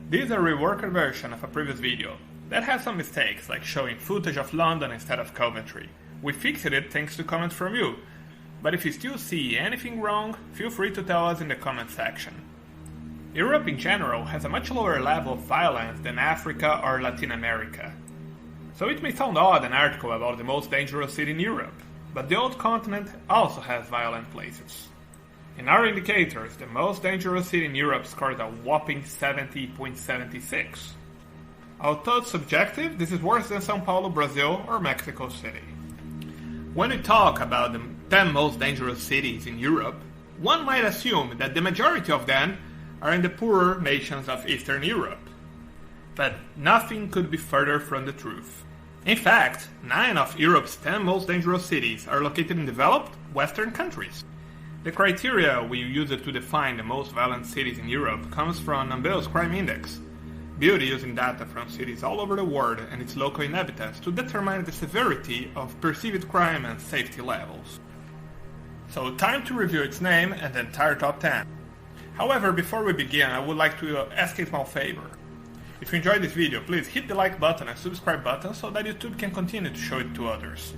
This is a reworked version of a previous video that has some mistakes, like showing footage of London instead of Coventry. We fixed it thanks to comments from you, but if you still see anything wrong, feel free to tell us in the comment section. Europe in general has a much lower level of violence than Africa or Latin America. So it may sound odd an article about the most dangerous city in Europe, but the old continent also has violent places. In our indicators, the most dangerous city in Europe scored a whopping 70.76. Although subjective, this is worse than São Paulo, Brazil, or Mexico City. When we talk about the 10 most dangerous cities in Europe, one might assume that the majority of them are in the poorer nations of Eastern Europe. But nothing could be further from the truth. In fact, 9 of Europe's 10 most dangerous cities are located in developed Western countries. The criteria we use to define the most violent cities in Europe comes from Numbeo's crime index, built using data from cities all over the world and its local inhabitants to determine the severity of perceived crime and safety levels. So time to review its name and the entire top 10. However, before we begin, I would like to ask a small favor. If you enjoyed this video, please hit the like button and subscribe button so that YouTube can continue to show it to others.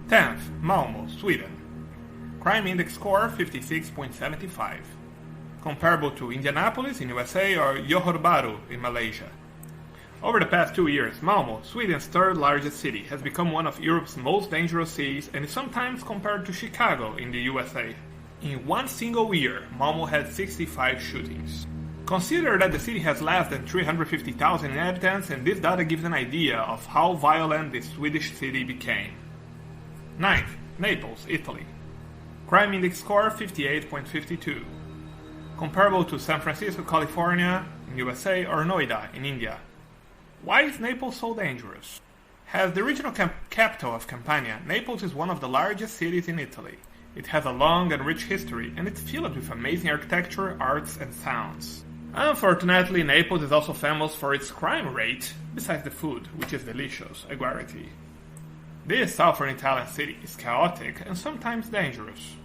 10th, Malmo, Sweden. Crime index score 56.75. Comparable to Indianapolis in USA or Johor Bahru in Malaysia. Over the past 2 years, Malmo, Sweden's third largest city, has become one of Europe's most dangerous cities and is sometimes compared to Chicago in the USA. In one single year, Malmo had 65 shootings. Consider that the city has less than 350,000 inhabitants, and this data gives an idea of how violent this Swedish city became. 9th, Naples, Italy. Crime index score 58.52. Comparable to San Francisco, California in USA or Noida in India. Why is Naples so dangerous? As the regional capital of Campania, Naples is one of the largest cities in Italy. It has a long and rich history, and it's filled with amazing architecture, arts, and sounds. Unfortunately, Naples is also famous for its crime rate, besides the food, which is delicious, a guarantee. This southern Italian city is chaotic and sometimes dangerous.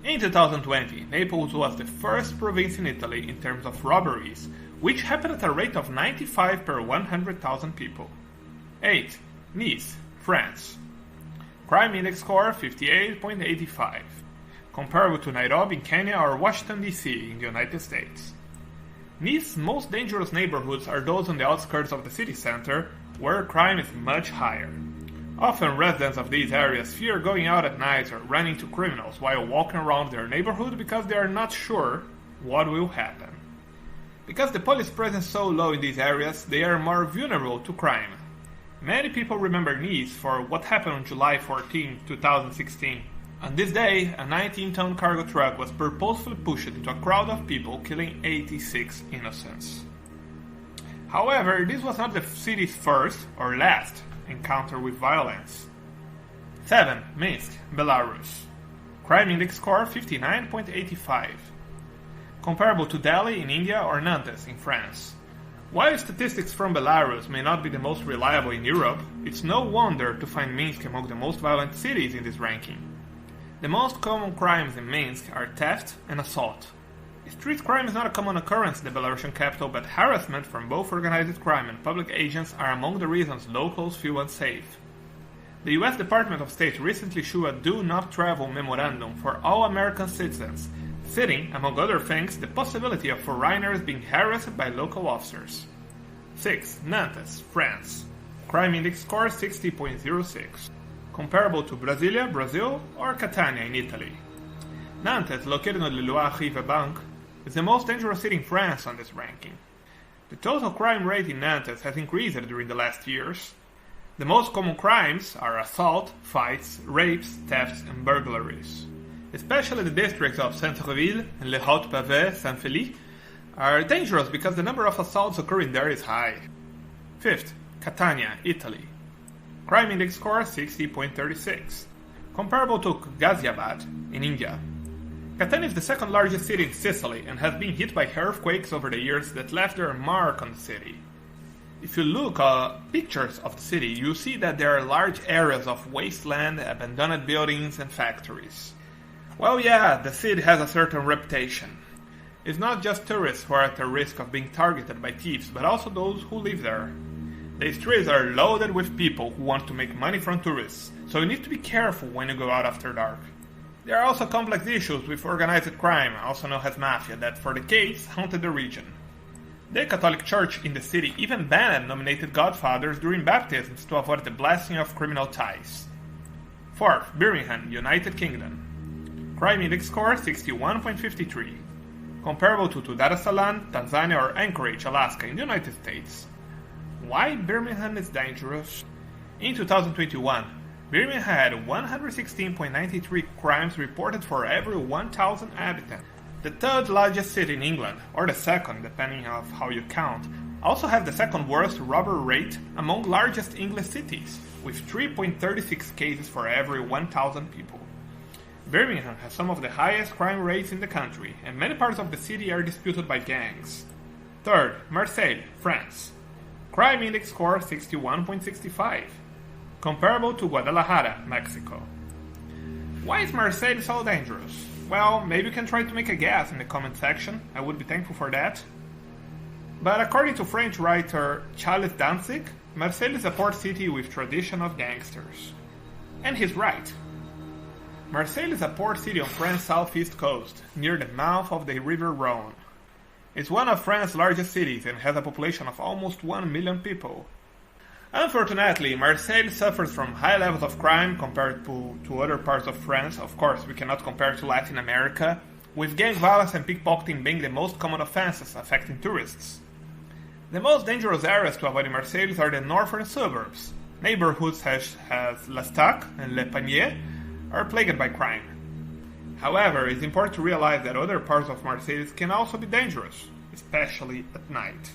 In 2020, Naples was the first province in Italy in terms of robberies, which happened at a rate of 95 per 100,000 people. 8. Nice, France. Crime index score 58.85. Comparable to Nairobi in Kenya or Washington DC in the United States. Nice's most dangerous neighborhoods are those on the outskirts of the city center, where crime is much higher. Often residents of these areas fear going out at night or running into criminals while walking around their neighborhood because they are not sure what will happen. Because the police presence is so low in these areas, they are more vulnerable to crime. Many people remember Nice for what happened on July 14, 2016. On this day, a 19-ton cargo truck was purposefully pushed into a crowd of people, killing 86 innocents. However, this was not the city's first or last encounter with violence. 7. Minsk, Belarus. Crime index score 59.85. Comparable to Delhi in India or Nantes in France. While statistics from Belarus may not be the most reliable in Europe, it's no wonder to find Minsk among the most violent cities in this ranking. The most common crimes in Minsk are theft and assault. Street crime is not a common occurrence in the Belarusian capital, but harassment from both organized crime and public agents are among the reasons locals feel unsafe. The US Department of State recently issued a do not travel memorandum for all American citizens, citing, among other things, the possibility of foreigners being harassed by local officers. 6. Nantes, France. Crime index score 60.06. Comparable to Brasilia, Brazil, or Catania in Italy. Nantes, located on the Loire River bank, is the most dangerous city in France on this ranking. The total crime rate in Nantes has increased during the last years. The most common crimes are assault, fights, rapes, thefts, and burglaries. Especially the districts of Centreville and Le Haut-Pavé, Saint-Félix are dangerous because the number of assaults occurring there is high. 5th, Catania, Italy. Crime index score 60.36. Comparable to Ghaziabad in India. Catania is the second largest city in Sicily and has been hit by earthquakes over the years that left their mark on the city. If you look at pictures of the city, you see that there are large areas of wasteland, abandoned buildings, and factories. Well, yeah, the city has a certain reputation. It's not just tourists who are at the risk of being targeted by thieves, but also those who live there. The streets are loaded with people who want to make money from tourists, so you need to be careful when you go out after dark. There are also complex issues with organized crime, also known as mafia, that for decades haunted the region. The Catholic Church in the city even banned nominated godfathers during baptisms to avoid the blessing of criminal ties. 4th, Birmingham, United Kingdom. Crime index score 61.53. Comparable to Dar es Salaam, Tanzania or Anchorage, Alaska in the United States. Why Birmingham is dangerous? In 2021, Birmingham had 116.93 crimes reported for every 1,000 inhabitants. The third largest city in England, or the second depending on how you count, also has the second worst robbery rate among largest English cities, with 3.36 cases for every 1,000 people. Birmingham has some of the highest crime rates in the country, and many parts of the city are disputed by gangs. 3rd, Marseille, France. Crime index score 61.65. Comparable to Guadalajara, Mexico. Why is Marseille so dangerous? Well, maybe you can try to make a guess in the comment section, I would be thankful for that. But according to French writer Charles Danzig, Marseille is a port city with tradition of gangsters. And he's right. Marseille is a port city on France's southeast coast, near the mouth of the river Rhone. It's one of France's largest cities and has a population of almost 1 million people. Unfortunately, Marseille suffers from high levels of crime compared to other parts of France. Of course, we cannot compare to Latin America, with gang violence and pickpocketing being the most common offenses affecting tourists. The most dangerous areas to avoid in Marseille are the northern suburbs. Neighborhoods such as L'Estaque and Le Panier are plagued by crime. However, it's important to realize that other parts of Marseille can also be dangerous, especially at night.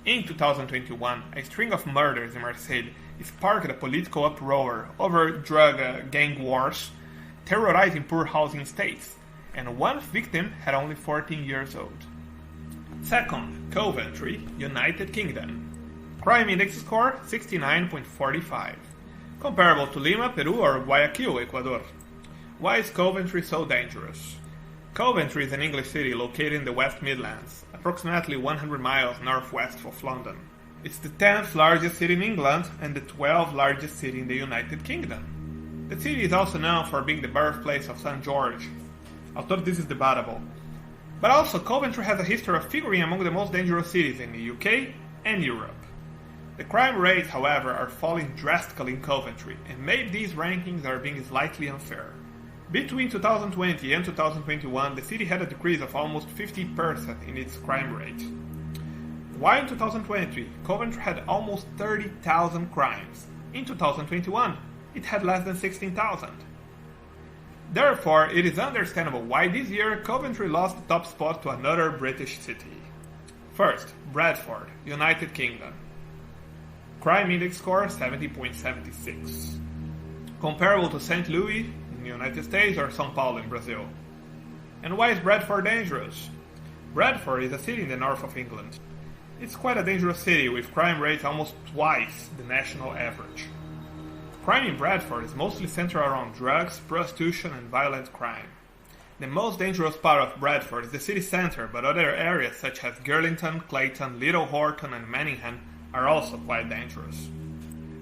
In 2021, a string of murders in Marseille sparked a political uproar over drug gang wars, terrorizing poor housing estates, and one victim had only 14 years old. 2nd, Coventry, United Kingdom. Crime index score 69.45. Comparable to Lima, Peru or Guayaquil, Ecuador. Why is Coventry so dangerous? Coventry is an English city located in the West Midlands, approximately 100 miles northwest of London. It's the 10th largest city in England and the 12th largest city in the United Kingdom. The city is also known for being the birthplace of St. George, although this is debatable. But also Coventry has a history of figuring among the most dangerous cities in the UK and Europe. The crime rates, however, are falling drastically in Coventry, and maybe these rankings are being slightly unfair. Between 2020 and 2021, the city had a decrease of almost 50% in its crime rate. While in 2020, Coventry had almost 30,000 crimes. In 2021, it had less than 16,000. Therefore, it is understandable why this year Coventry lost the top spot to another British city. 1st, Bradford, United Kingdom. Crime index score 70.76. Comparable to St. Louis in the United States or São Paulo in Brazil. And why is Bradford dangerous? Bradford is a city in the north of England. It's quite a dangerous city with crime rates almost twice the national average. Crime in Bradford is mostly centered around drugs, prostitution and violent crime. The most dangerous part of Bradford is the city center, but other areas such as Girlington, Clayton, Little Horton and Manningham are also quite dangerous.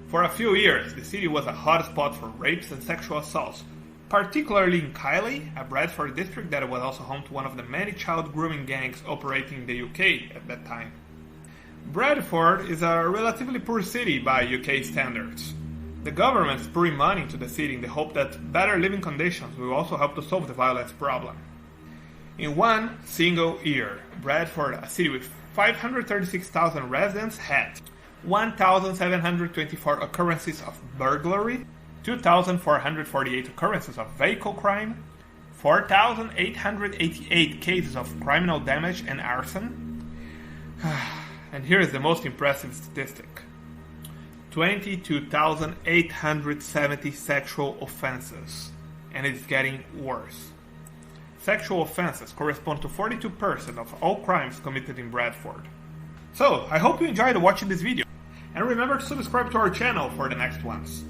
For a few years, the city was a hotspot for rapes and sexual assaults, particularly in Kiley, a Bradford district that was also home to one of the many child grooming gangs operating in the UK at that time. Bradford is a relatively poor city by UK standards. The government is pouring money into the city in the hope that better living conditions will also help to solve the violence problem. In one single year, Bradford, a city with 536,000 residents, had 1,724 occurrences of burglary, 2,448 occurrences of vehicle crime, 4,888 cases of criminal damage and arson. And here is the most impressive statistic. 22,870 sexual offenses, and it's getting worse. Sexual offenses correspond to 42% of all crimes committed in Bradford. So, I hope you enjoyed watching this video, and remember to subscribe to our channel for the next ones.